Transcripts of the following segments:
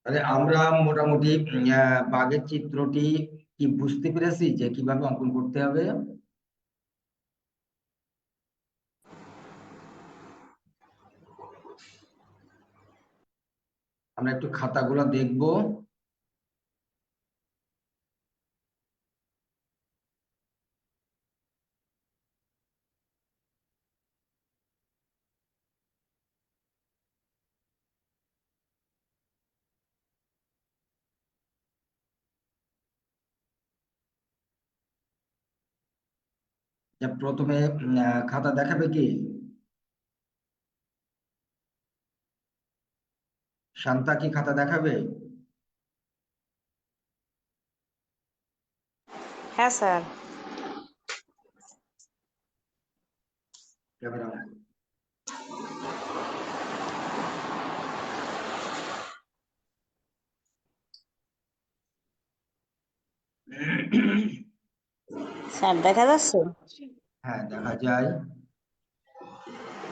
তাহলে আমরা মোটামুটি বাঘের চিত্রটি কি বুঝতে পেরেছি যে কিভাবে অঙ্কন করতে হবে। আমরা একটু খাতাগুলো দেখবো। প্রথমে খাতা দেখাবে কি? শান্তা কি খাতা দেখাবে? হ্যাঁ স্যার। ক্যামেরা অন করো। স্যার দেখা যাচ্ছে? হ্যাঁ, দেখা যায়।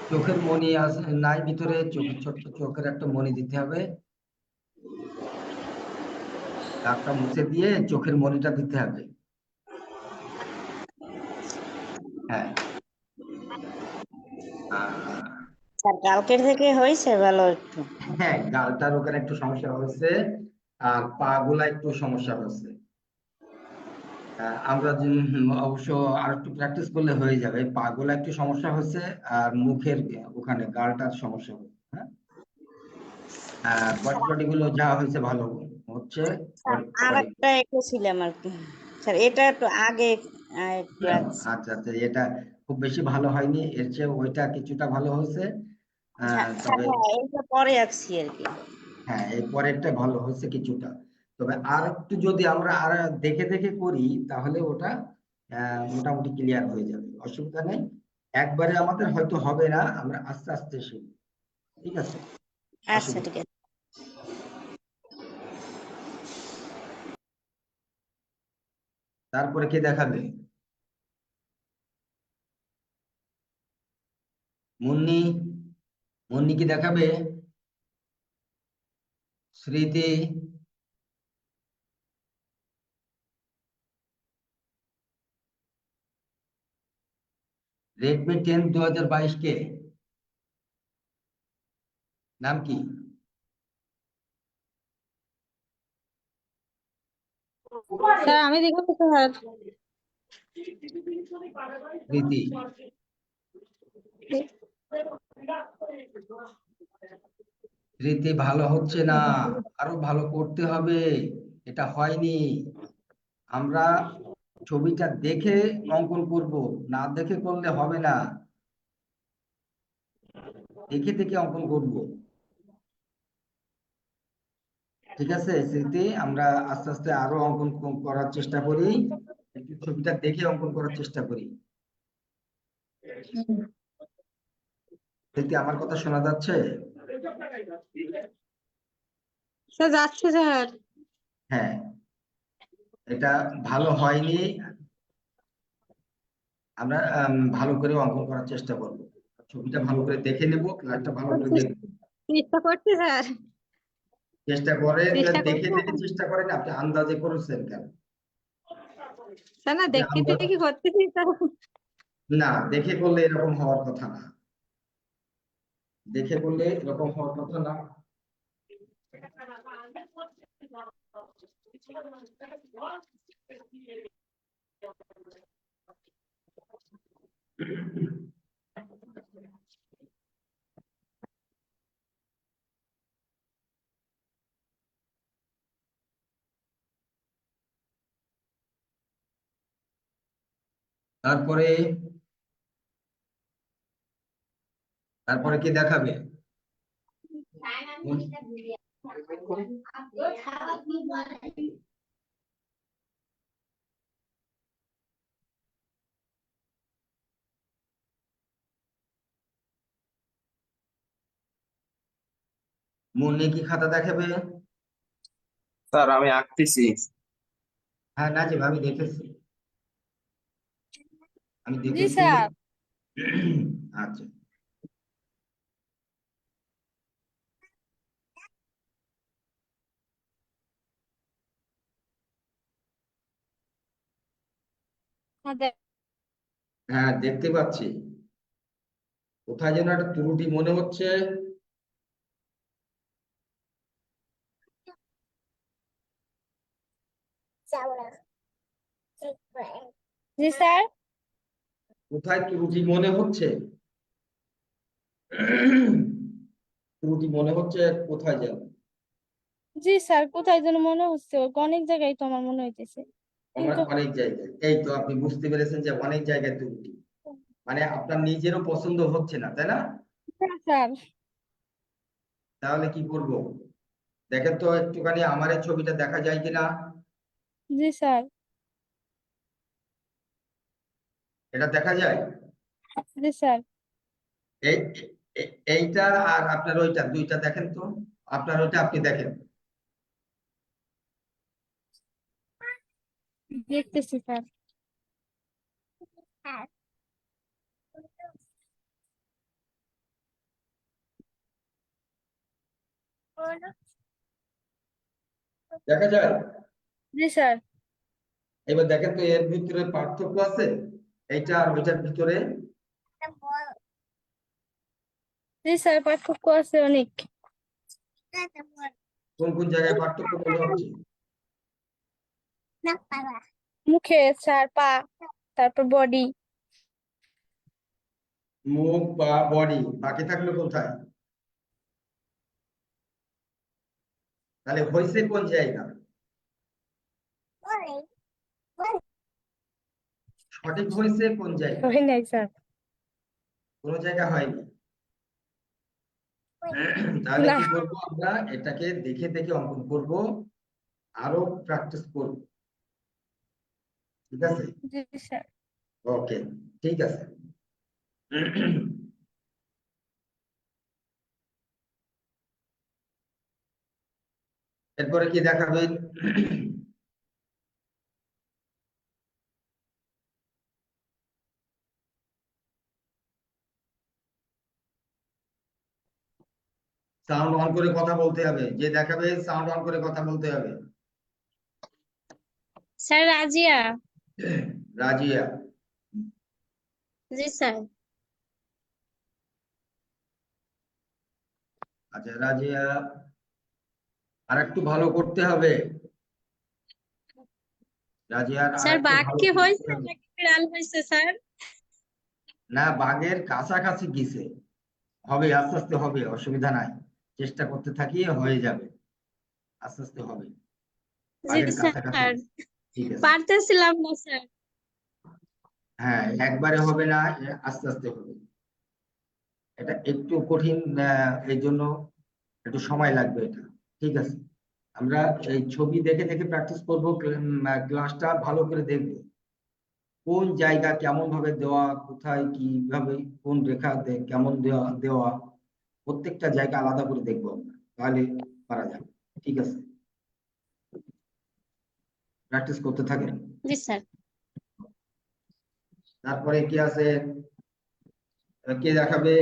চোখের মণি আছে নাই ভিতরে? চোখের ছোট্ট চোখের একটা মণি দিতে হবে। দাগটা মুছে দিয়ে চোখের মণিটা দিতে হবে। হ্যাঁ। স্যার কালকের থেকে হয়েছে ভালো একটু। হ্যাঁ, গালটার ওখানে একটু সমস্যা হচ্ছে, আর পা গুলা একটু সমস্যা হচ্ছে। আমরা অবশ্য আর একটু প্র্যাকটিস করলে হয়ে যাবে। পা গুলা একটু সমস্যা হচ্ছে, আর মুখের ওখানে গালটার সমস্যা হচ্ছে। হ্যাঁ, বডি গুলো যা হয়েছে ভালো হচ্ছে। স্যার আর একটা এঁকেছিলাম আর কি স্যার, এটা একটু আগে একটু আচ্ছা আচ্ছা, এটা খুব বেশি ভালো হয়নি, এর চেয়ে ওইটা কিছুটা ভালো হয়েছে। স্যার। তবে হ্যাঁ, এইটা পরে আঁকছি আর কি। হ্যাঁ, এই পরেরটা ভালো হয়েছে কিছুটা। তবে আর একটু যদি আমরা আর দেখে দেখে করি, তাহলে ওটা মোটামুটি ক্লিয়ার হয়ে যাবে, অসুবিধা নেই। একবারে আমাদের হয়তো হবে না, আমরা আস্তে আস্তে শিখব। ঠিক আছে, আচ্ছা অসুবিধা ঠিক আছে। তারপরে কে দেখাবে? মুন্নি, মুন্নি কি দেখাবে? স্মৃতি? রেডমি 10 2022 কে নাম কি? স্যার আমি দেখাবো স্যার। স্মৃতি? স্মৃতি ভালো হচ্ছে না, আরো ভালো করতে হবে। এটা হয়নি। আমরা ছবিটা দেখে অঙ্কন করব, না দেখে করলে হবে না। দেখে দেখে অঙ্কন করব। ঠিক আছে স্মৃতি, আমরা আস্তে আস্তে আরো অঙ্কন করার চেষ্টা করি। একটু ছবিটা দেখে অঙ্কন করার চেষ্টা করি। স্মৃতি, আমার কথা শোনা যাচ্ছে? স্যার যাচ্ছে স্যার। হ্যাঁ, এটা ভালো হয়নি। আমরা ভালো করে অঙ্কন করার চেষ্টা করব। ছবিটা ভালো করে দেখে নেব, ক্লাসটা ভালো করে দেখব। চেষ্টা করছি স্যার। চেষ্টা করেন, চেষ্টা দেখে করছি দেখে চেষ্টা করেন। আপনি আন্দাজে করেছেন কেন? স্যার, না আপনি দেখতে আন্দাজ, দেখে করতেছি স্যার। না দেখে করলে এরকম হওয়ার কথা না। দেখে করলে এরকম হওয়ার কথা না। তারপরে তারপরে কি দেখাবে? মুন্নি কি খাতা দেখাবে? স্যার আমি আঁকতেছি। হ্যাঁ নাজিব, আমি দেখেছি। আমি জি দেখেছি। স্যার। আচ্ছা, হ্যাঁ দেখতে পাচ্ছি। কোথায় যেন একটা ত্রুটি মনে হচ্ছে। জি স্যার। কোথায় ত্রুটি মনে হচ্ছে? ত্রুটি মনে হচ্ছে কোথায় যেন। জি স্যার, কোথায় যেন মনে হচ্ছে, অনেক জায়গায় তো আমার মনে হইতেছে, আমার কিন্তু অনেক জায়গায়, এই তো আপনি বুঝতে পেরেছেন যে অনেক জায়গায় ত্রুটি, মানে আপনার নিজেরও পছন্দ হচ্ছে না, তাই না? হ্যাঁ স্যার। তাহলে কি করব? দেখেন তো একটুখানি আমার এই ছবিটা দেখা যায় কিনা। জি স্যার। এটা দেখা যায়? জি স্যার। এই এইটা আর আপনার ওইটা, দুইটা দেখেন তো। আপনার ওইটা আপনি দেখেন। দেখতেছি স্যার। দেখা যায়? জি স্যার। এবার দেখেন তো এর ভিতরে পার্থক্য আছে এইটা আর ওইটার ভিতরে? জি স্যার, পার্থক্য আছে অনেক। কোন কোন জায়গায় পার্থক্য মনে হচ্ছে? মুখে স্যার, পা, তারপর বডি। মুখ বা বডি, বাকি থাকলো কোথায়? তাহলে হয়েছে কোন জায়গা? সঠিক হয়েছে কোন জায়গা? হয় নাই স্যার। কোন জায়গা হয়নি। তাহলে না। কি করবো আমরা? এটাকে দেখে দেখে অঙ্কন করব, আরো প্র্যাকটিস করব। ঠিক আছে? জি স্যার। ওকে, ঠিক আছে। এরপরে কি দেখাবেন? সাউন্ড অন করে কথা বলতে হবে, যে দেখাবে সাউন্ড অন করে কথা বলতে হবে। স্যার রাজিয়া। রাজিয়া। জি স্যার। আচ্ছা রাজিয়া, আর একটু ভালো করতে হবে। রাজিয়ার আর স্যার একটু বাঘ ভালো কি করতে হয়েছে হবে। নাকি বিড়াল হয়েছে স্যার? না, বাঘের কাছাকাছি গেছে, হবে, আস্তে আস্তে হবে, অসুবিধা নাই। চেষ্টা করতে থাকি, হয়ে যাবে, আস্তে আস্তে হবে। জি বাঘের কাছাকাছি স্যার, গেছে। ঠিক আছে। পারতেছিলাম না স্যার। হ্যাঁ, একবারে হবে না, আস্তে আস্তে হবে। এটা একটু কঠিন, এই জন্য একটু সময় লাগবে এটা। ঠিক আছে, আমরা এই ছবি দেখে দেখে প্র্যাকটিস করবো। ক্লাসটা ভালো করে দেখবো, কোন জায়গা কেমন ভাবে দেওয়া, কোথায় কিভাবে কোন রেখা কেমন দেওয়া দেওয়া, প্রত্যেকটা জায়গা আলাদা করে দেখবো আমরা, তাহলে পারা যাবে। ঠিক আছে, প্র্যাকটিস করতে থাকেন। জি স্যার। তারপরে কি আছে? কে দেখাবে?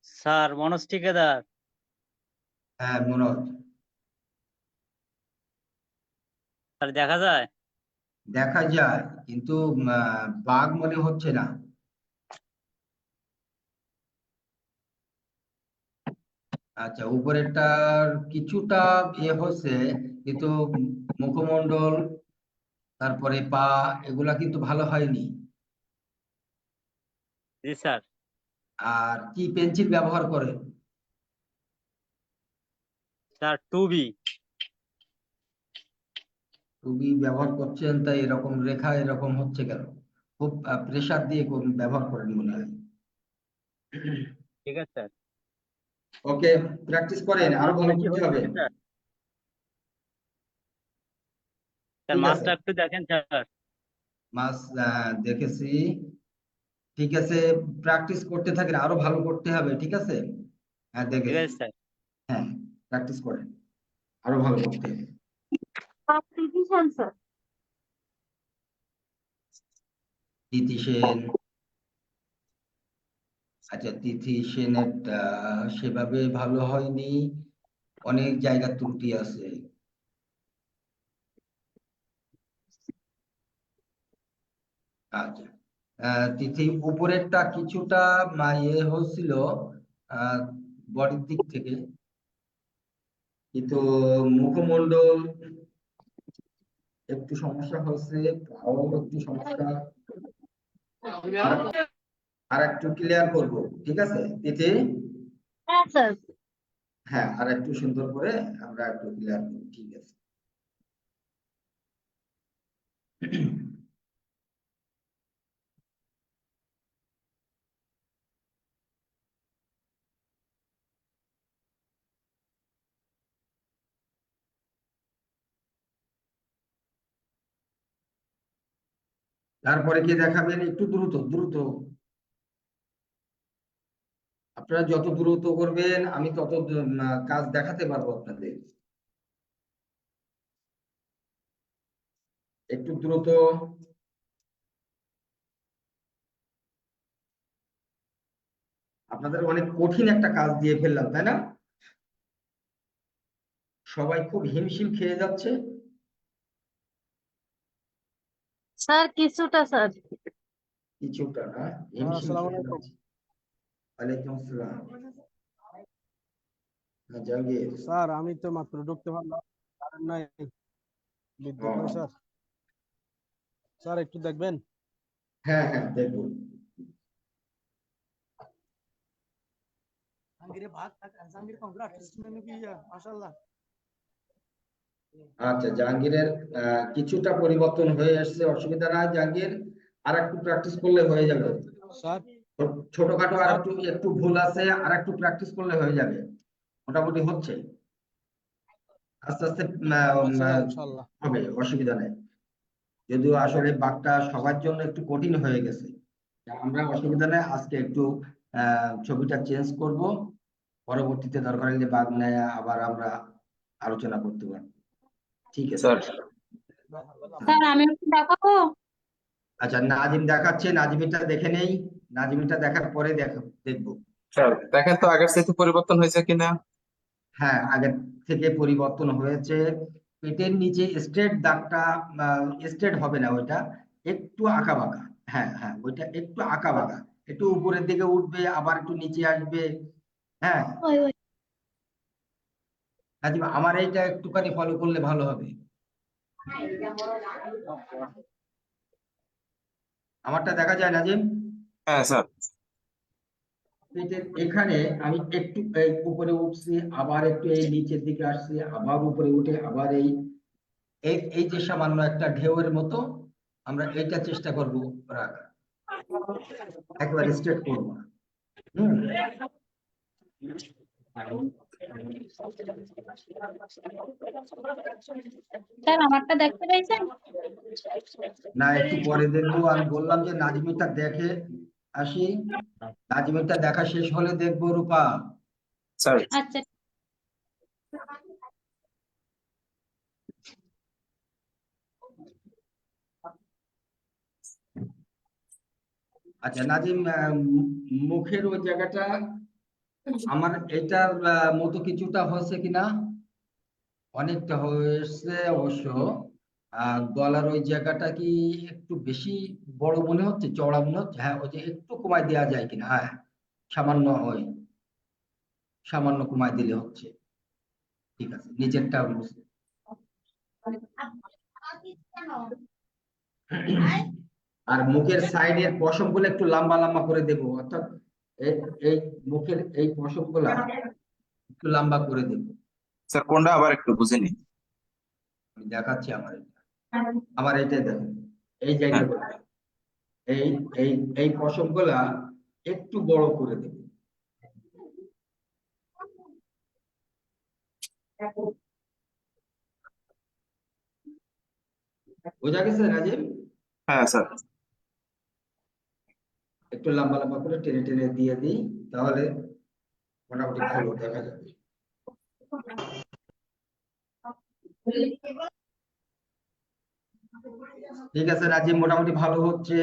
স্যার মনোজ ঠিকাদার। হ্যাঁ, মনোজ। স্যার দেখা যায়? দেখা যায়, কিন্তু বাঘ মনে হচ্ছে না। আচ্ছা, উপরেরটার কিছুটা হচ্ছে, কিন্তু মুখমণ্ডল, তারপরে পা, এগুলা কিন্তু ভালো হয়নি। জি স্যার। আর কি পেন্সিল ব্যবহার করে? Sir 2B। টুবি ব্যবহার করছেন, তাই এরকম রেখা এরকম হচ্ছে কেন? খুব প্রেসার দিয়ে ব্যবহার করেন মনে হয়। ঠিক আছে স্যার। ওকে, প্র্যাকটিস করেন, স্যার আরো ভালো মাছটা কি করতে হবে। হয়েছে স্যার? স্যার ঠিক আছে, মাছটা একটু দেখেন স্যার। মাস দেখেছি। ঠিক আছে, প্র্যাকটিস করতে থাকেন, আরো ভালো করতে হবে। ঠিক আছে, হ্যাঁ ঠিক দেখেছি। আছে স্যার। হ্যাঁ, প্র্যাকটিস করেন, আরো ভালো করতে হবে। স্যার। তিথি সেন। আচ্ছা, তিথি সেনেরটা সেভাবে ভালো হয়নি, অনেক জায়গা ত্রুটি আছে। আচ্ছা, তিথি উপরেরটা কিছুটা ইয়ে হচ্ছিল বডির দিক থেকে, কিন্তু মুখমণ্ডল একটু সমস্যা হয়েছে, পাও একটু সমস্যা। আর একটু ক্লিয়ার করব, ঠিক আছে তিথি? হ্যাঁ স্যার। হ্যাঁ, আর একটু সুন্দর করে আমরা একটু ক্লিয়ার করব, ঠিক আছে। তারপরে কি দেখাবেন? একটু দ্রুত দ্রুত, আপনারা যত দ্রুত করবেন আমি তত কাজ দেখাতে পারবো আপনাদের। একটু দ্রুত। আপনাদের অনেক কঠিন একটা কাজ দিয়ে ফেললাম, তাই না? সবাই খুব হিমশিম খেয়ে যাচ্ছে। স্যার কিছুটা স্যার। কিছুটা না, হিমশিম খেয়ে যাচ্ছে। ওয়ালাইকুম আসসালাম। জাহাঙ্গীর। স্যার আমি তো মাত্র ঢুকতে পারলাম, কারেন্ট নাই, বিদ্যুৎ নাই স্যার। স্যার একটু দেখবেন। হ্যাঁ হ্যাঁ, দেখবো। আচ্ছা, জাহাঙ্গীরের কিছুটা পরিবর্তন হয়ে আসছে, অসুবিধা নাই জাহাঙ্গীর, আর একটু প্র্যাকটিস করলে হয়ে যাবে। স্যার ছোটখাটো আর স্যার একটু একটু ভুল আছে, আর একটু প্র্যাকটিস করলে হয়ে যাবে, মোটামুটি হচ্ছে। আস্তে আস্তে আচ্ছা স্যার ইনশাআল্লাহ। হবে, অসুবিধা নেই। যদিও আসলে বাঘটা সবার জন্য একটু কঠিন হয়ে গেছে, আমরা অসুবিধা নেই, আজকে একটু ছবিটা চেঞ্জ করব, পরবর্তীতে দরকার হলে বাঘ নেয় আবার আমরা আলোচনা করতে পারবো, ঠিক আছে? স্যার স্যার আমি একটু দেখাবো। আচ্ছা, নাজিম দেখাচ্ছে, নাজিমিটা দেখে নেই, নাজিমিটা দেখার পরে দেখবো। স্যার দেখেন তো আগের চাইতে পরিবর্তন হয়েছে কিনা। হ্যাঁ, আগের থেকে পরিবর্তন হয়েছে। পেটের নিচে স্ট্রেট দাগটা স্ট্রেট হবে না, ওইটা একটু আঁকা বাঁকা। হ্যাঁ হ্যাঁ, ওইটা একটু আঁকা বাঁকা, একটু উপরের দিকে উঠবে আবার একটু নিচে আসবে। হ্যাঁ, ওই ওই নাজিম আমার এইটা একটুখানি ফলো করলে ভালো হবে। আমারটা দেখা যায় নাজিম? হ্যাঁ স্যার। পেটের এখানে আমি একটু এই উপরে উঠছি, আবার একটু এই নিচের দিকে আসছি, আবার উপরে উঠে আবার এই এই এই যে সামান্য একটা ঢেউয়ের মতো, আমরা এইটা চেষ্টা করব রাখা, একেবারে স্ট্রেট করবো না। হুম। স্যার আমারটা দেখতে পেয়েছেন? না, একটু পরে দেখবো, আমি বললাম যে নাজমিটা দেখে আসি, নাজমিটা দেখা শেষ হলে দেখবো রূপা। স্যার আচ্ছা। আচ্ছা নাজিম, মুখের ওই জায়গাটা আমার এটার মতো কিছুটা হয়েছে কিনা? অনেকটা হয়েছে অবশ্য। গলার ওই জায়গাটা কি একটু বেশি বড় মনে হচ্ছে, চওড়া মনে হচ্ছে? হ্যাঁ, ওই যে একটু কমায় দেওয়া যায় কিনা? হ্যাঁ, সামান্য, ওই সামান্য কমায় দিলে হচ্ছে, ঠিক আছে। নিচেরটা আর মুখের সাইডের পশম গুলো একটু লম্বা লম্বা করে দেবো, অর্থাৎ এই মুখের এই পশম গুলা একটু লম্বা করে দেবো। স্যার কোনটা আবার একটু বুঝিনি। আমি দেখাচ্ছি, আমার এইটাই দেখেন, এই হ্যাঁ জায়গাগুলো, এই এই এই পশম গুলা একটু বড় করে দেবো। বোঝা গেছে রাজীব? হ্যাঁ স্যার। একটু লম্বা লম্বা করে টেনে টেনে দিয়ে দিই, তাহলে মোটামুটি ভালো দেখা যাবে। ঠিক আছে রাজীব, মোটামুটি ভালো হচ্ছে।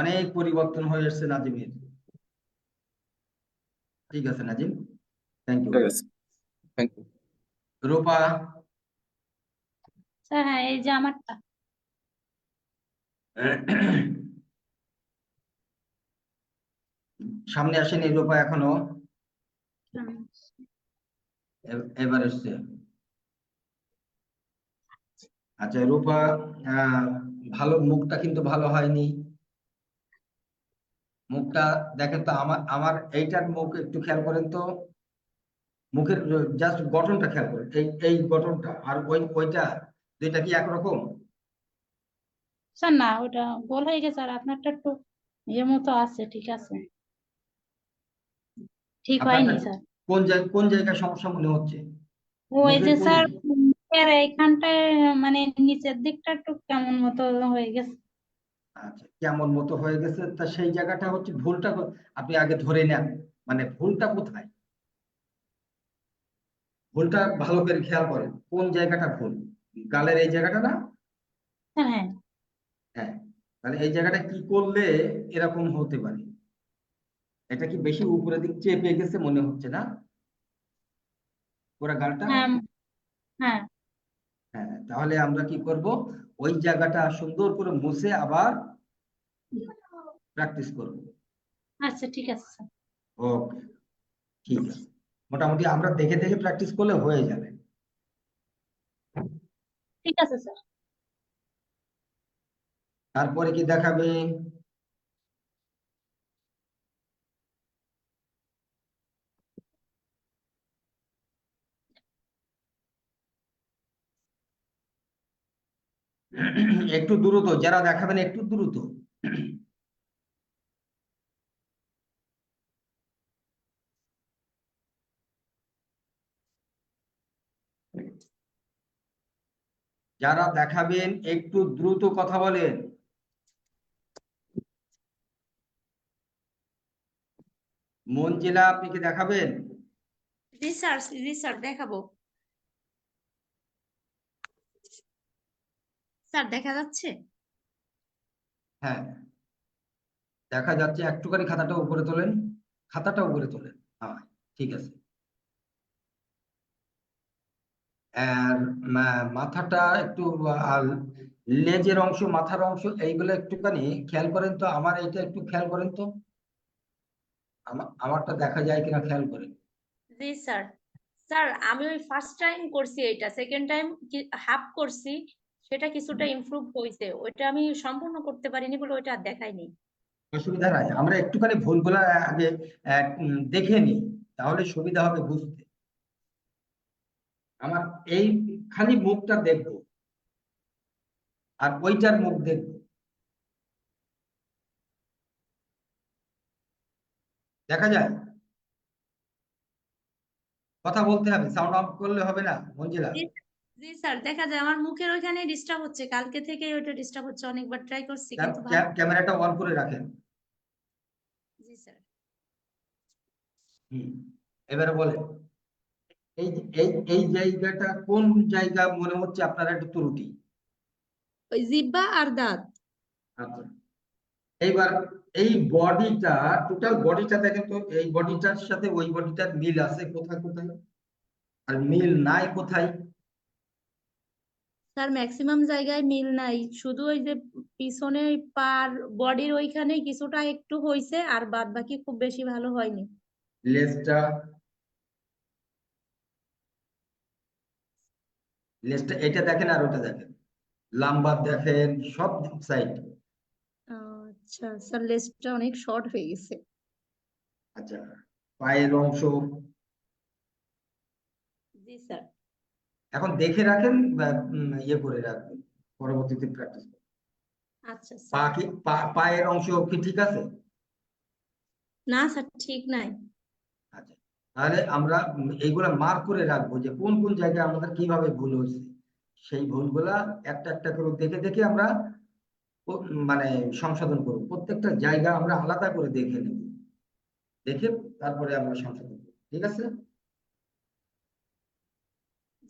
অনেক পরিবর্তন হয়ে এসেছে নাজিমের। ঠিক আছে নাজিম, থ্যাংক ইউ। ঠিক আছে, থ্যাংক ইউ। রূপা, স্যার হ্যাঁ এই যে আমারটা। সামনে আসেনি রূপা এখনো, হুম। এবার এসছে। আচ্ছা রূপা, ভালো, মুখটা কিন্তু ভালো হয়নি। মুখটা দেখেন তো, আমার আমার এইটার মুখ একটু খেয়াল করেন তো, মুখের জাস্ট গঠনটা খেয়াল করেন, এই এই গঠনটা আর ওইটা, দুইটা কি একরকম? স্যার না ওটা গোল হয়ে গেছে, আর আপনারটা একটু ইয়ে মতো আছে, ঠিক আছে, ঠিক আপনারটা হয়নি স্যার। কোন জায়গায় সমস্যা মনে হচ্ছে? ওই মুখের যে কোন? স্যার মুখের এইখানটায় মানে নিচের দিকটা একটু কেমন মতো হয়ে গেছে। আচ্ছা, কেমন মতো হয়ে গেছে, তা সেই জায়গাটা হচ্ছে ভুলটা আপনি আগে ধরে নেন, মানে ভুলটা কোথায়, ভুলটা ভালো করে খেয়াল করেন, কোন জায়গাটা ভুল? গালের এই জায়গাটা না? স্যার হ্যাঁ। হ্যাঁ, তাহলে এই জায়গাটা কি করলে এরকম হতে পারে? এটা কি বেশি উপরের দিক চেপে গেছে মনে হচ্ছে না, পুরো গালটা? হ্যাঁ। হ্যাঁ। হ্যাঁ, তাহলে আমরা কি করব, ওই জায়গাটা সুন্দর করে মুছে আবার প্র্যাকটিস করব। আচ্ছা ঠিক আছে স্যার। ওকে, ঠিক আছে, মোটামুটি আমরা দেখে দেখে প্র্যাকটিস করলে হয়ে যাবে। ঠিক আছে স্যার। তারপরে কি দেখাবে? একটু দ্রুত, যারা দেখাবেন একটু দ্রুত। যারা দেখাবেন একটু দ্রুত কথা বলেন। মঞ্জিলা, আপনি কি দেখাবেন? জি স্যার দেখাবো। স্যার দেখা যাচ্ছে? হ্যাঁ, দেখা যাচ্ছে, একটুখানি খাতাটা উপরে তোলেন, খাতাটা উপরে তোলেন। হ্যাঁ, ঠিক আছে। আর মাথাটা একটু, আর লেজের অংশ, মাথার অংশ, এইগুলো একটুখানি খেয়াল করেন তো, আমার এইটা একটু খেয়াল করেন তো, আমারটা দেখা যায় কিনা খেয়াল করেন। জি স্যার। স্যার আমি ওই ফার্স্ট টাইম করছি, এটা সেকেন্ড টাইম হাফ করছি, সেটা কিছুটা ইমপ্রুভ হয়েছে, ওইটা আমি সম্পূর্ণ করতে পারিনি বলে ওইটা আর দেখাইনি। অসুবিধা নাই, আমরা একটুখানি ভুলগুলা আগে দেখে নিই, তাহলে সুবিধা হবে বুঝতে। আমার এই খালি মুখটা দেখবো, আর ওইটার মুখ দেখবো, দেখা যায়? কথা বলতে হবে, সাউন্ড অফ করলে হবে না মঞ্জিলা। জি জি স্যার, দেখা যায় আমার মুখের ওইখানে ডিস্টার্ব হচ্ছে, কালকে থেকে ওইটা ডিস্টার্ব হচ্ছে, অনেকবার ট্রাই করছি কিন্তু ভালো। ক্যামেরাটা অন করে রাখেন। জি স্যার। হুম, এবারে বলেন, এই এই এই জায়গাটা কোন জায়গা মনে হচ্ছে আপনার একটু ত্রুটি? ওই জিহ্বা আর দাঁত। আচ্ছা, এইবার এই বডিটা, টোটাল বডিটা দেখেন তো, এই বডিটার সাথে ওই বডিটার মিল আছে কোথায় কোথায়, আর মিল নাই কোথায়? স্যার ম্যাক্সিমাম জায়গায় মিল নাই, শুধু ওই যে পিছনে ওই পার বডির ওইখানে কিছুটা একটু হয়েছে, আর বাদ বাকি খুব বেশি ভালো হয়নি। লেজটা, লেজটা এটা দেখেন আর ওটা দেখেন, লাম্বার দেখেন, সব সাইড। আচ্ছা স্যার, লেজটা অনেক শর্ট হয়ে গেছে। আচ্ছা, পায়ের অংশ, জি স্যার। এখন দেখে রাখেন বা ইয়ে করে রাখবেন, পরবর্তীতে প্র্যাকটিস করবেন। আচ্ছা পা স্যার। কি, পায়ের অংশ কি ঠিক আছে? না স্যার, ঠিক নাই। আচ্ছা, তাহলে আমরা এইগুলা মার্ক করে রাখবো যে কোন কোন জায়গায় আমাদের কিভাবে ভুল হয়েছে, সেই ভুলগুলা একটা একটা করে দেখে দেখে আমরা মানে সংশোধন করবো, প্রত্যেকটা জায়গা আমরা আলাদা করে দেখে নেব, দেখে তারপরে আমরা সংশোধন করবো, ঠিক আছে?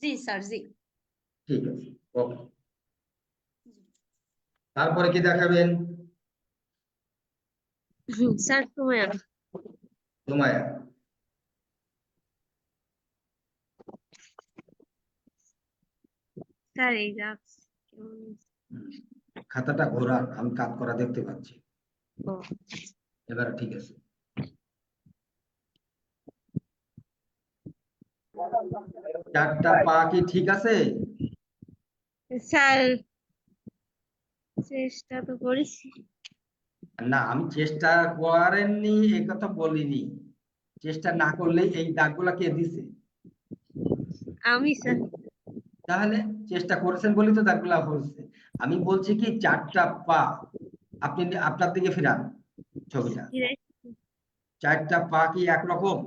জি স্যার। জি। ঠিক আছে, ওকে। তারপরে কি দেখাবেন? স্যার সুমাইয়া। সুমাইয়া, স্যার এই যা হুম, খাতাটা ঘোরান, আমি কাজ করা দেখতে পাচ্ছি। ও, এবারে ঠিক আছে। চারটা পা কি ঠিক আছে? স্যার চেষ্টা তো করেছি। না, আমি চেষ্টা করেননি এ কথা বলিনি। চেষ্টা না করলে এই দাগগুলা কে দিছে? আমি স্যার। তাহলে চেষ্টা করেছেন বলেই তো দাগগুলা হয়েছে। আমি বলছি কি চারটা পা, আপনি আপনার দিকে ফিরান ছবিটা। চারটা পা কি একরকম?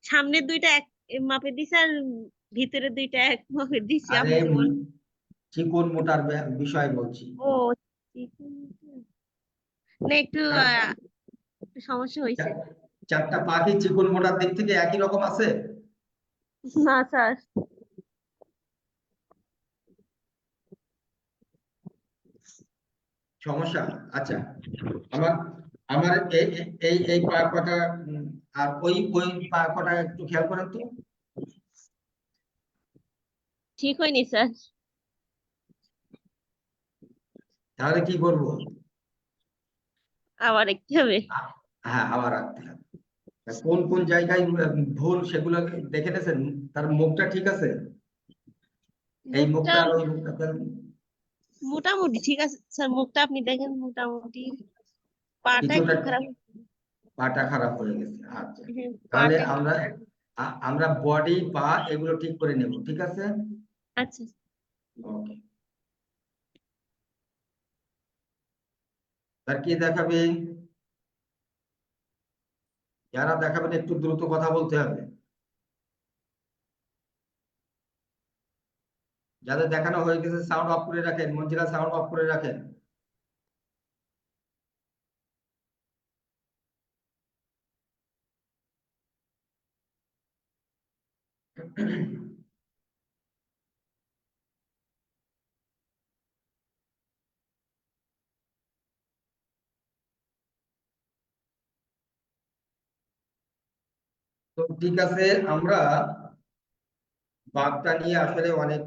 সামনের দুইটা এক মাপে দিছি আর ভিতরের দুইটা এক মাপে দিছি, আরে আপনি তো বলেন। চিকন মোটার বিষয় বলছি। ও, ঠিক আছে। না একটু একটু সমস্যা হয়েছে। চারটা পা কি চিকন মোটার দিক থেকে একই রকম আছে? না স্যার। সমস্যা? আচ্ছা, আমার আমার এই এই এই পা কটা, আর ওই ওই পা কটা একটু খেয়াল করেন তো। ঠিক হয়নি স্যার। তাহলে কি করবো? আবার দেখতে হবে। হ্যাঁ, আবার রাখতে হবে। তা কোন কোন জায়গায় ভুল সেগুলো দেখে নিয়েছেন? তার মুখটা ঠিক আছে? এই মুখটা মুখটা আর ওই মুখটা মোটামুটি ঠিক আছে স্যার, মুখটা আপনি দেখেন মোটামুটি। পাটা কিছুটা, একটু খারাপ। পাটা খারাপ হয়ে গেছে। আচ্ছা, হ্যাঁ, তাহলে পাটা একটু আমরা খারাপ। আমরা বডি পা এগুলো ঠিক করে নেব, ঠিক আছে? আচ্ছা। ওকে, আর কি দেখাবে? যারা দেখাবেন একটু দ্রুত কথা বলতে হবে। যাদের দেখানো হয়ে গেছে সাউন্ড অফ করে রাখেন, মঞ্জিলা সাউন্ড অফ করে রাখেন। তো ঠিক আছে, আমরা বাগটা নিয়ে আসলে অনেক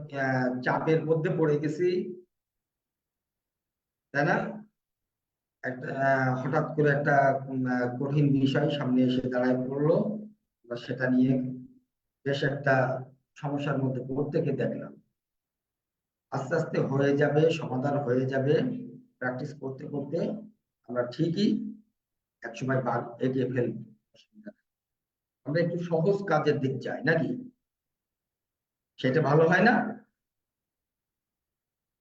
চাপের মধ্যে পড়ে গেছি, তাই না? একটা হঠাৎ করে একটা কঠিন বিষয় সামনে এসে দাঁড়ায় পড়লো, বা সেটা নিয়ে বেশ একটা সমস্যার মধ্যে প্রত্যেকে দেখলাম। আস্তে আস্তে হয়ে যাবে, সমাধান হয়ে যাবে। প্র্যাকটিস করতে করতে আমরা ঠিকই একসময় বাগ এগিয়ে ফেলবো, অসুবিধা নেই। আমরা একটু সহজ কাজের দিক চাই নাকি? সেটা ভালো হয় না?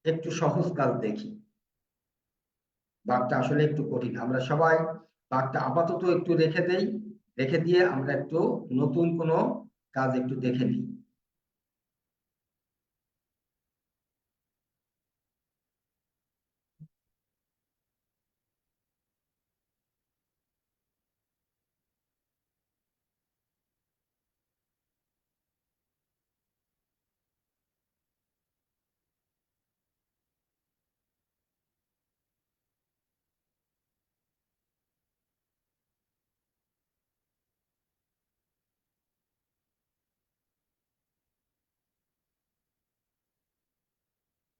একটু সহজ কাজ দেখি। বাগটা আসলে একটু কঠিন, আমরা সবাই বাগটা আপাতত একটু রেখে দেই, রেখে দিয়ে আমরা একটু নতুন কোনো কাজ একটু দেখে নিই।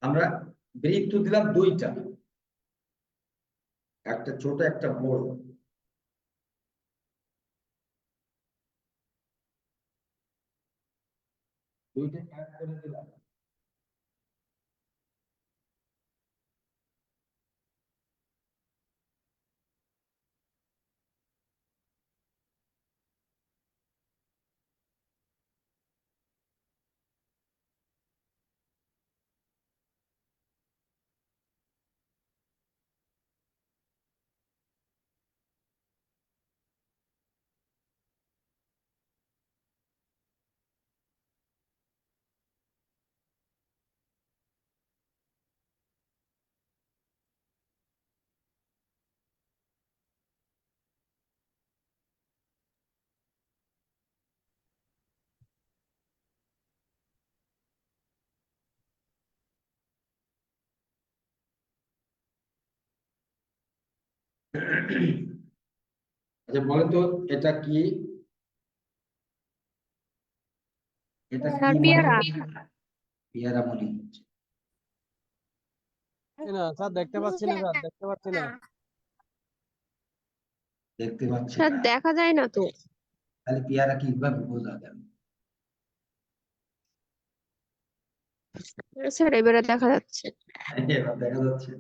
আমরা বৃত্ত দিলাম দুইটা, একটা ছোট একটা বড়। দুইটা এক করে দিলাম। আচ্ছা বলেন তো এটা কি? এটা কি মনে হচ্ছে? পেয়ারা মনে হচ্ছে। না স্যার, দেখতে পাচ্ছি না স্যার, দেখতে পাচ্ছি না। দেখতে পাচ্ছি স্যার না, দেখা যায় না তো। তাহলে পেয়ারা কিভাবে বোঝা যাবে? স্যার এবারে দেখা যাচ্ছে। এবার দেখা যাচ্ছে।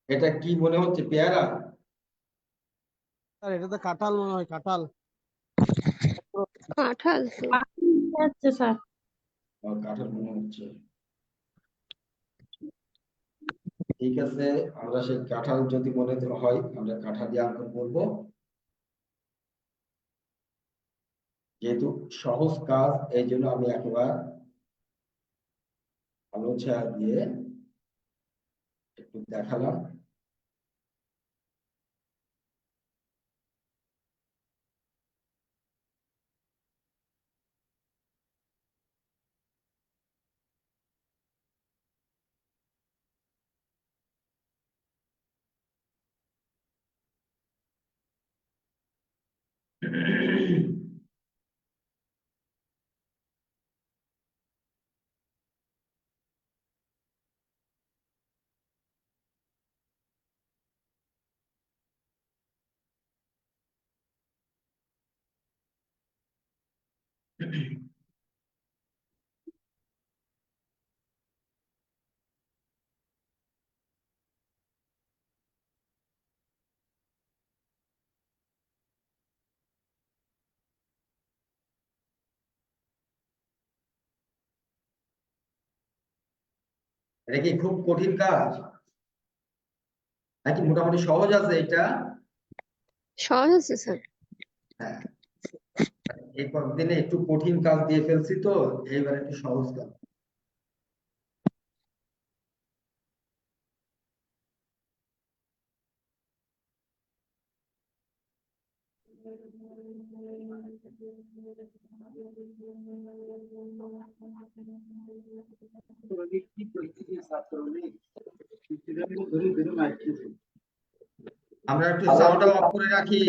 এটা কি মনে হচ্ছে, পেয়ারা? স্যার এটা তো কাঁঠাল মনে হয়, কাঁঠাল। কাঁঠাল তো। যাচ্ছে স্যার। কাঁঠাল মনে হচ্ছে। ঠিক আছে, আমরা সেই কাঁঠাল যদি মনে হয় আমরা কাঁঠাল দিয়ে অঙ্কন করবো। যেহেতু সহজ কাজ, এই জন্য আমি একবার আলো ছায়া দিয়ে একটু দেখালাম। এটা কি খুব কঠিন কাজ নাকি মোটামুটি সহজ আছে এটা? সহজ আছে স্যার। হ্যাঁ, এই কয়েকদিনে একটু কঠিন কাজ দিয়ে ফেলছি তো, এইবার একটু সহজ কাজ। আমরা একটু সাউন্ডটা অফ করে রাখি।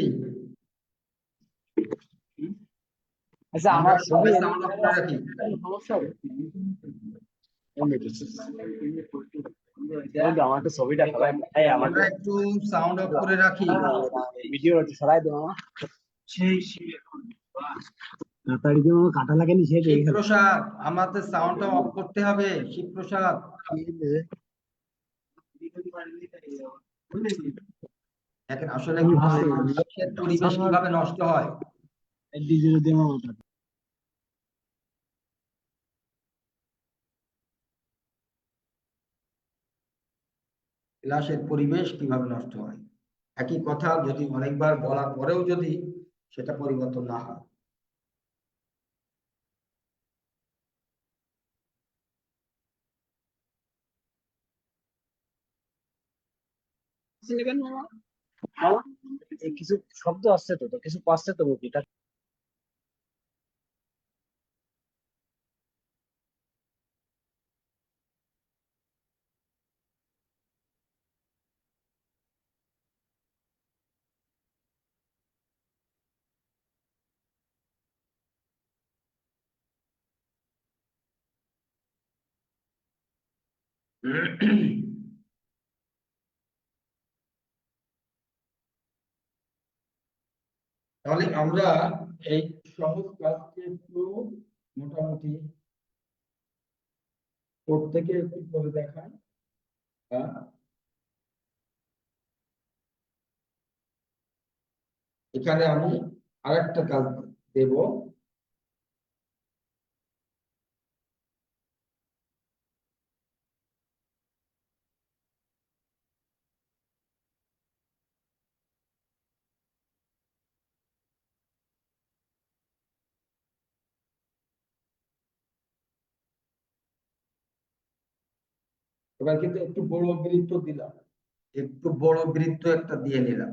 আমরা সবাই সাউন্ড অফ করে রাখি। আমার তো ছবিটা সবাই আমরা একটু সাউন্ড অফ করে রাখি। ভিডিও সরাই দেবো তাড়াতাড়ি যে আমার কাটা লাগেনি সে শিবপ্রসাদ, আমাদের সাউন্ডটা অফ করতে হবে। শিবপ্রসাদ, দেখেন আসলে মানুষের পরিবেশ কিভাবে নষ্ট হয়। ডিজে দিয়ে আমার মাথা ক্লাসের পরিবেশ কিভাবে নষ্ট হয়। একই কথা যদি অনেকবার বলার পরেও যদি সেটা পরিবর্তন না হয়। কিছু শব্দ আসছে তো তো কিছু পাচ্ছে তো মুভিটা তাহলে আমরা এই সহজ কাজকে একটু মোটামুটি প্রত্যেকে একটু করে দেখাই। এখানে আমি আরেকটা কাজ দেব। এবার কিন্তু একটু বড় বৃত্ত দিলাম, একটু বড় বৃত্ত একটা দিয়ে নিলাম।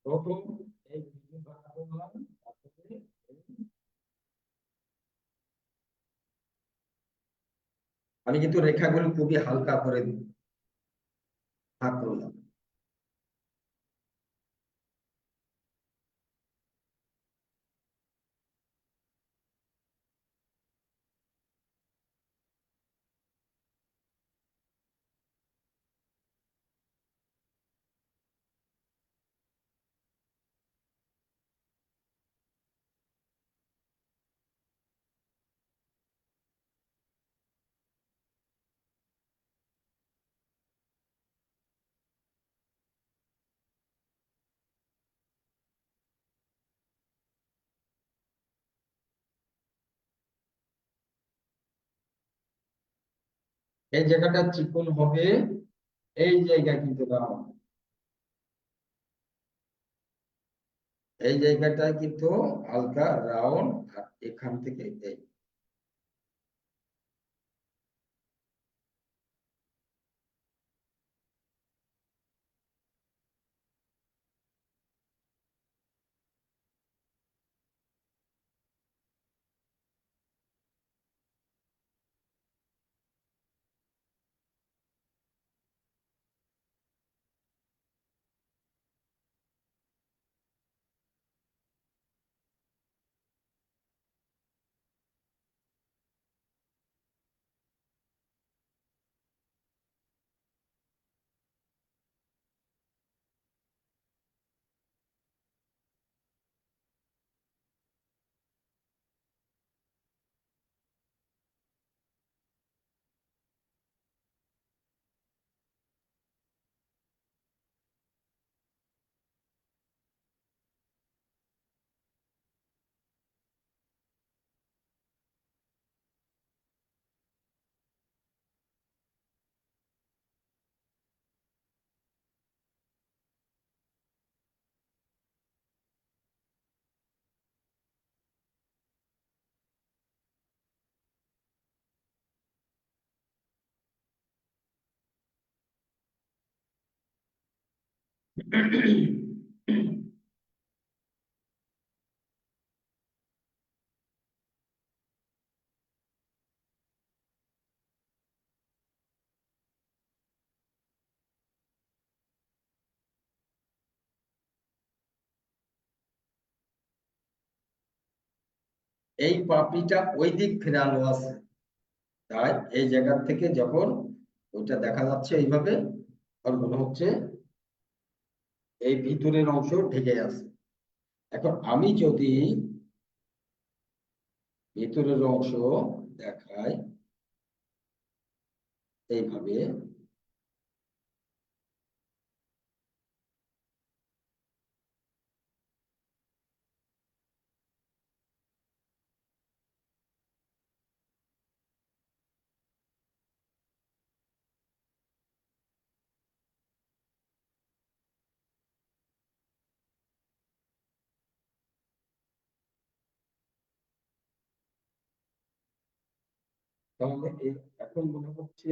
প্রথম এই বিন্দু ভাগ করলাম, তারপরে আমি কিন্তু রেখাগুলো খুবই হালকা করে ভাগ করলাম। এই জায়গাটা চিকন হবে, এই জায়গায় কিন্তু রাউন্ড, এই জায়গাটায় কিন্তু হালকা রাউন্ড, আর এখান থেকে এই এই পাপড়িটা ওই দিক ফেরানো আছে, তাই এই জায়গা থেকে যখন ওইটা দেখা যাচ্ছে এইভাবে, আর মনে হচ্ছে এই ভিতরের অংশ ঢেকে আছে। এখন আমি যদি ভিতরের অংশ দেখাই এইভাবে, তাহলে এখন মনে হচ্ছে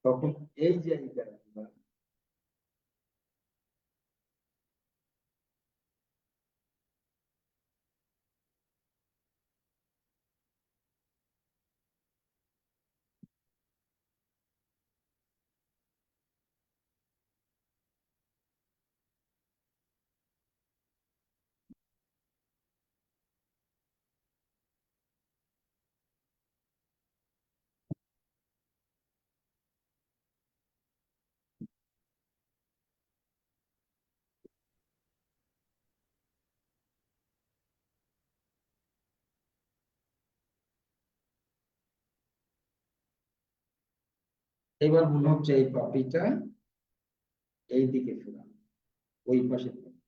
তখন এই জায়গাটা এবার মনে হচ্ছে এই পাপড়িটা এই দিকে ফেরানো, ওই পাশে ফেরানো।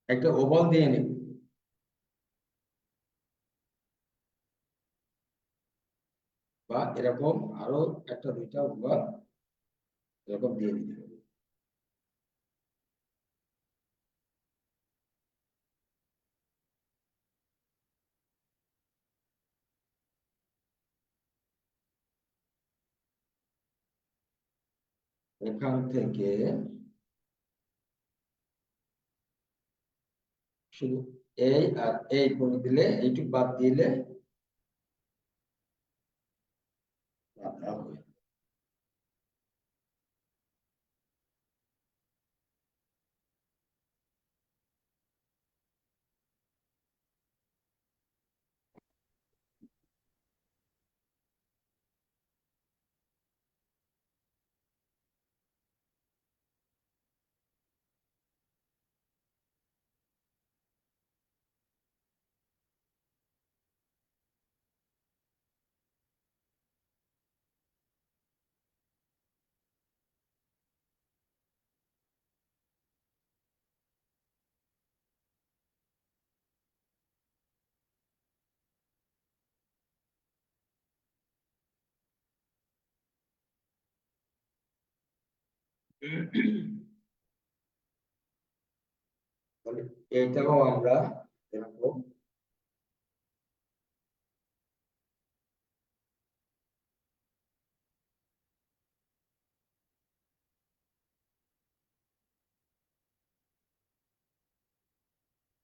একটা ওভাল দিয়ে নেব, বা এরকম আরো একটা দুইটা ওভাল এরকম দিয়ে দিতে হবে। এখান থেকে শুধু এই আর এই করে দিলে, এইটুকু বাদ দিলে বাঁধা হবে। তাহলে এইটাও আমরা এরকম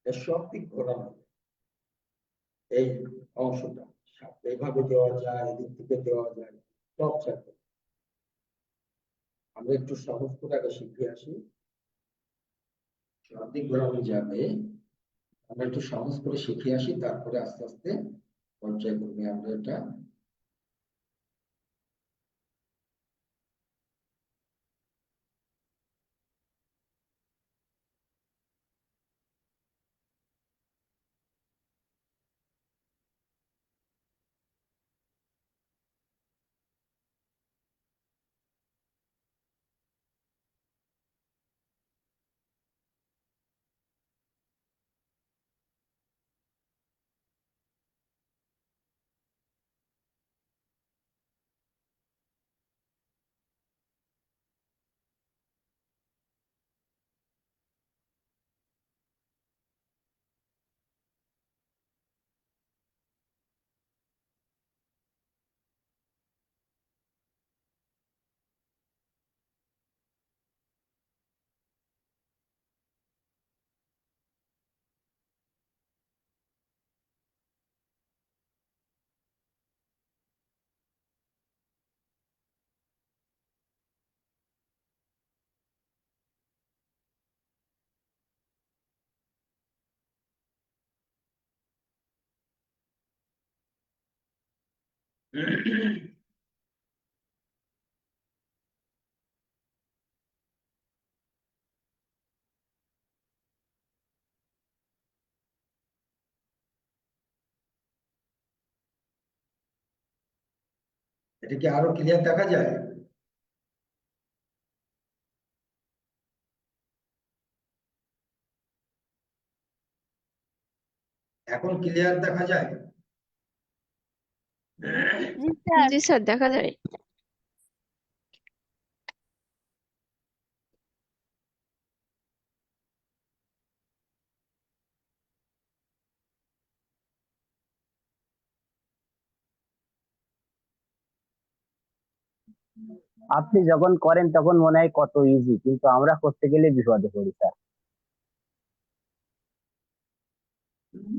সব দিক ঘোরানো, এই অংশটা এইভাবে দেওয়া যায়, এদিক থেকে দেওয়া যায়, সব চাইতে আমরা একটু সহজ করে আগে শিখে আসি। সব দিক ঘোরানো যাবে, আমরা একটু সহজ করে শিখে আসি, তারপরে আস্তে আস্তে পর্যায়ক্রমে আমরা এটা এটা কি আরো ক্লিয়ার দেখা যায়? এখন ক্লিয়ার দেখা যায়? জি স্যার। জি স্যার, দেখা যায়। আপনি যখন করেন তখন মনে হয় কত ইজি, কিন্তু আমরা করতে গেলে বিপদে পড়ি স্যার।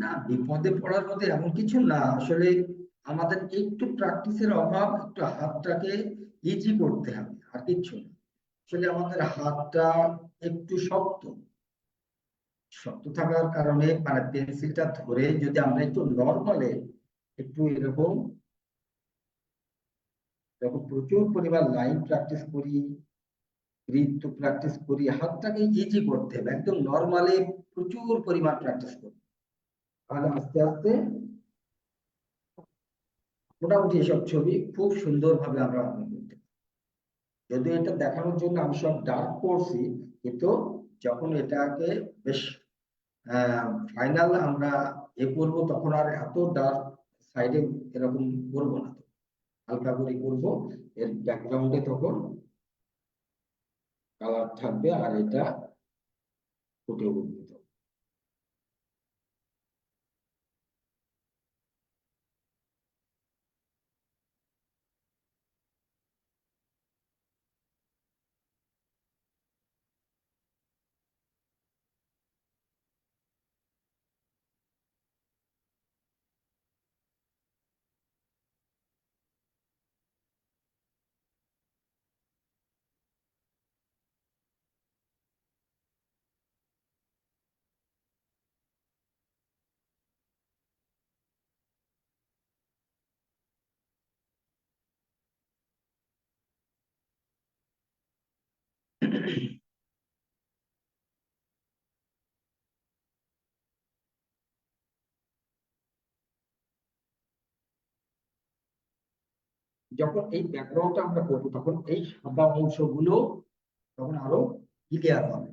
না, বিপদে পড়ার মতো এমন কিছু না, আসলে আমাদের একটু প্র্যাকটিসের অভাব, একটু হাতটাকে ইজি করতে হবে, আর কিচ্ছু না। আসলে আমাদের হাতটা একটু শক্ত, শক্ত থাকার কারণে মানে পেন্সিলটা ধরে যদি আমরা একটু নর্মালে একটু এরকম যখন প্রচুর পরিমাণ লাইন প্র্যাকটিস করি, বৃত্ত প্র্যাকটিস করি, হাতটাকে ইজি করতে হবে, একদম নর্মালে প্রচুর পরিমাণ প্র্যাকটিস করি, তাহলে আস্তে আস্তে মোটামুটি এসব ছবি খুব সুন্দরভাবে আমরা অঙ্কন করতে পারি। যদিও এটা দেখানোর জন্য আমি সব ডার্ক করছি, কিন্তু যখন এটাকে বেশ ফাইনাল আমরা করবো তখন আর এত ডার্ক সাইডে এরকম করবো না, হালকা করে করবো। এর ব্যাকগ্রাউন্ডে তখন কালার থাকবে আর এটা ফুটে উঠবে। যখন এই ব্যাকগ্রাউন্ডটা আমরা করবো তখন এই সাদা অংশগুলো তখন আরো ক্লিয়ার হবে।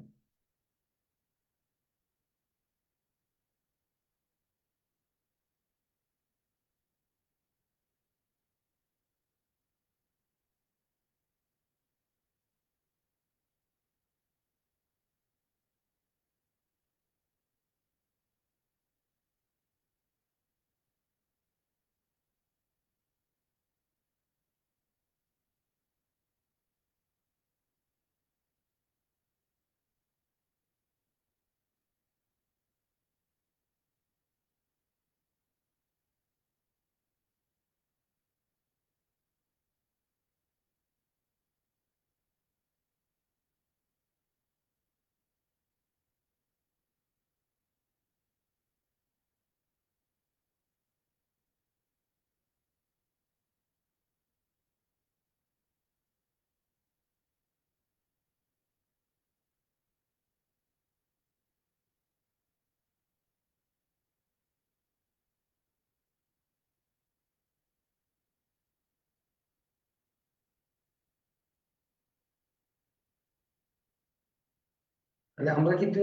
তাহলে আমরা কিন্তু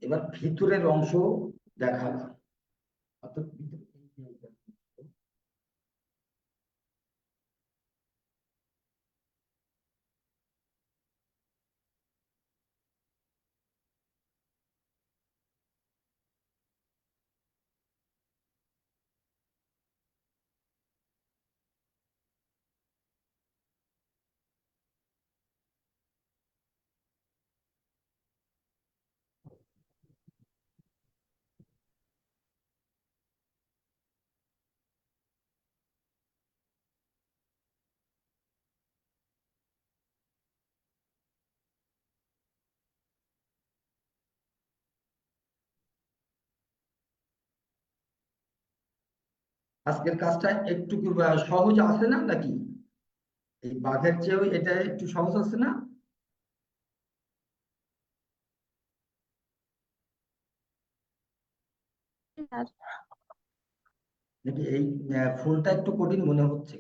এবার ভিতরের অংশ দেখালাম, অর্থাৎ আজকের কাজটা একটু কি সহজ আছে না নাকি? এই বাঘের চেয়েও এটা একটু সহজ আছে না? নাকি এই ফুলটা একটু কঠিন মনে হচ্ছে?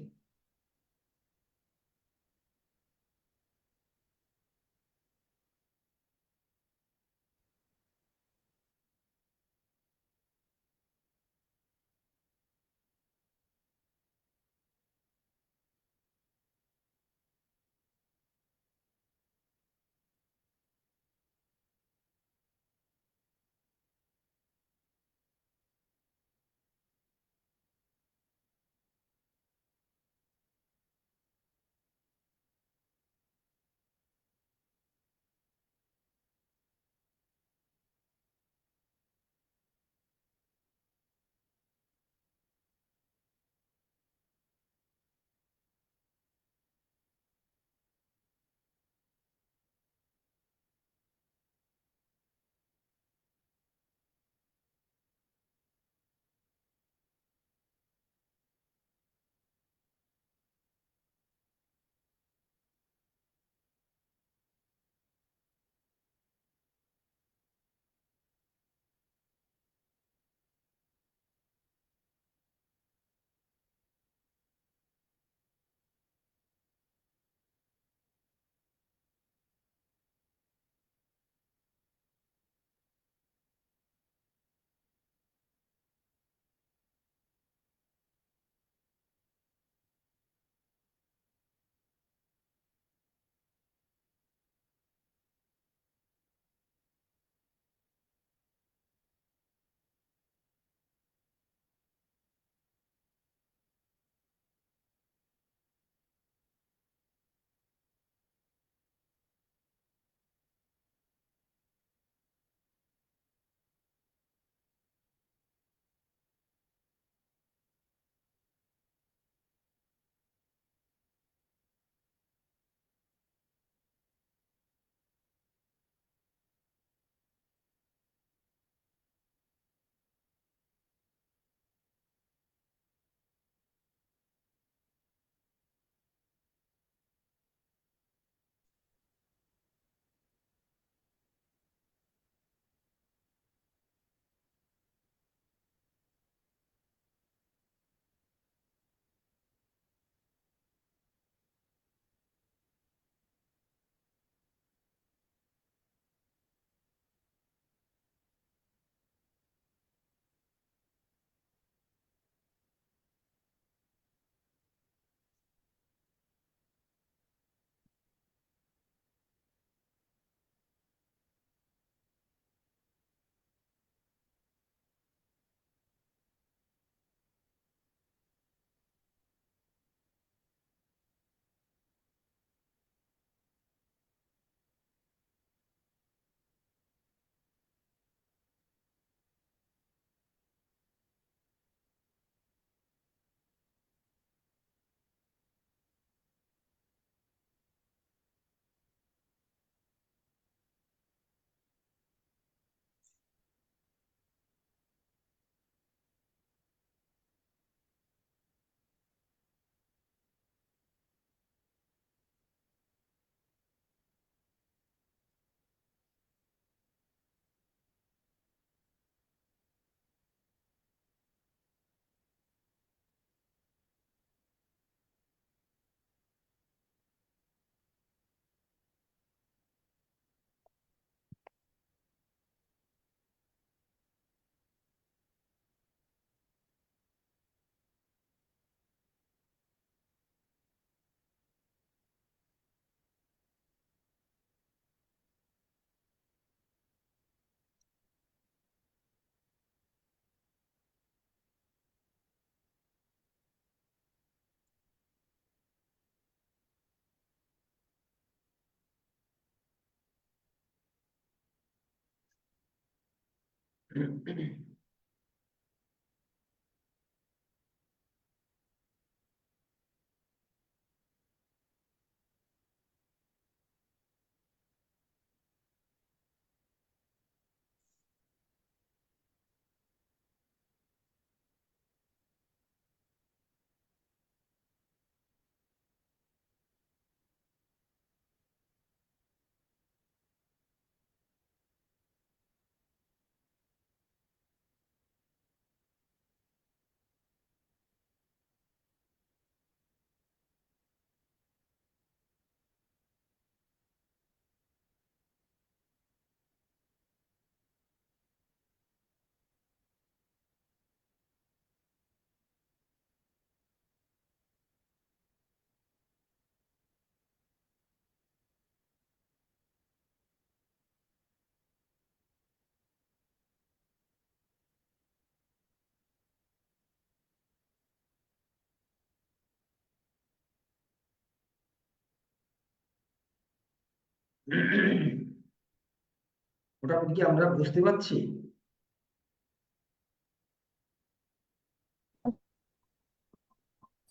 মোটামুটি কি আমরা বুঝতে পারছি?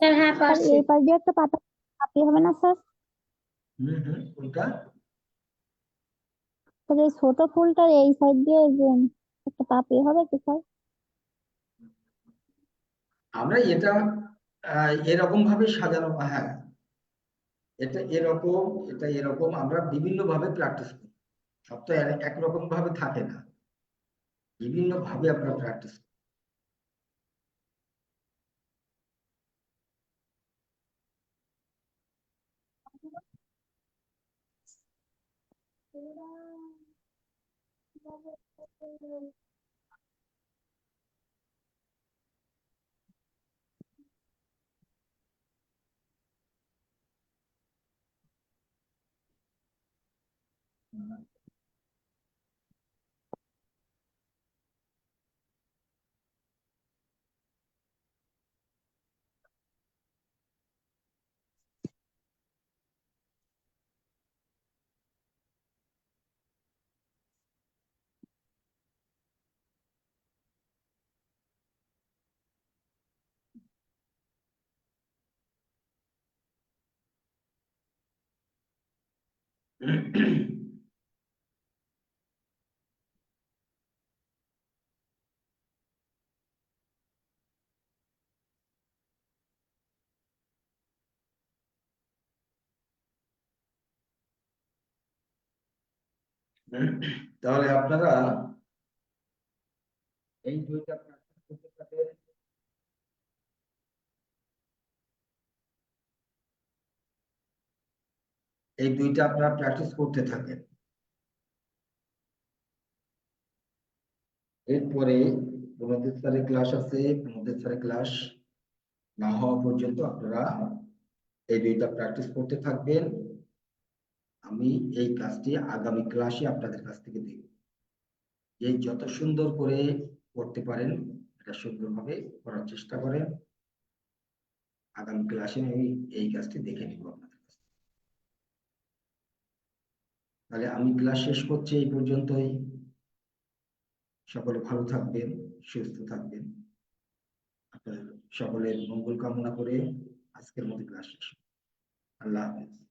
স্যার হ্যাঁ স্যার পারছি। এই পাশ দিয়ে একটা পাতা পাতি হবে না স্যার? কোনটা? স্যার এই ছোট ফুলটার এই সাইড দিয়ে যে একটা পাপড়ি হবে কি স্যার? আমরা এটা এরকম ভাবে সাজানো, হ্যাঁ, এটা এরকম, এটা এরকম, আমরা বিভিন্ন ভাবে প্র্যাকটিস করি। সব তো একরকম ভাবে থাকে না, বিভিন্ন ভাবে আমরা প্র্যাকটিস করি। তাহলে আপনারা এই দুইটা প্র্যাকটিস করতে থাকেন। এই দুইটা আপনারা প্র্যাকটিস করতে থাকেন। এরপরে 29 তারিখ ক্লাস আছে, 29 তারিখ ক্লাস না হওয়া পর্যন্ত আপনারা এই দুইটা প্র্যাকটিস করতে থাকবেন। আমি এই কাজটি আগামী ক্লাসে আপনাদের কাছ থেকে দেখব। এই যত সুন্দর করে করতে পারেন, এটা সুন্দরভাবে করার চেষ্টা করেন। আগামী ক্লাসে আমি এই কাজটি দেখে নিব আপনাদের কাছ থেকে। তাহলে আমি ক্লাস শেষ করছি এই পর্যন্তই। সকলে ভালো থাকবেন, সুস্থ থাকবেন। আপনাদের সকলের মঙ্গল কামনা করে আজকের মতো ক্লাস শেষ। আল্লাহ হাফেজ।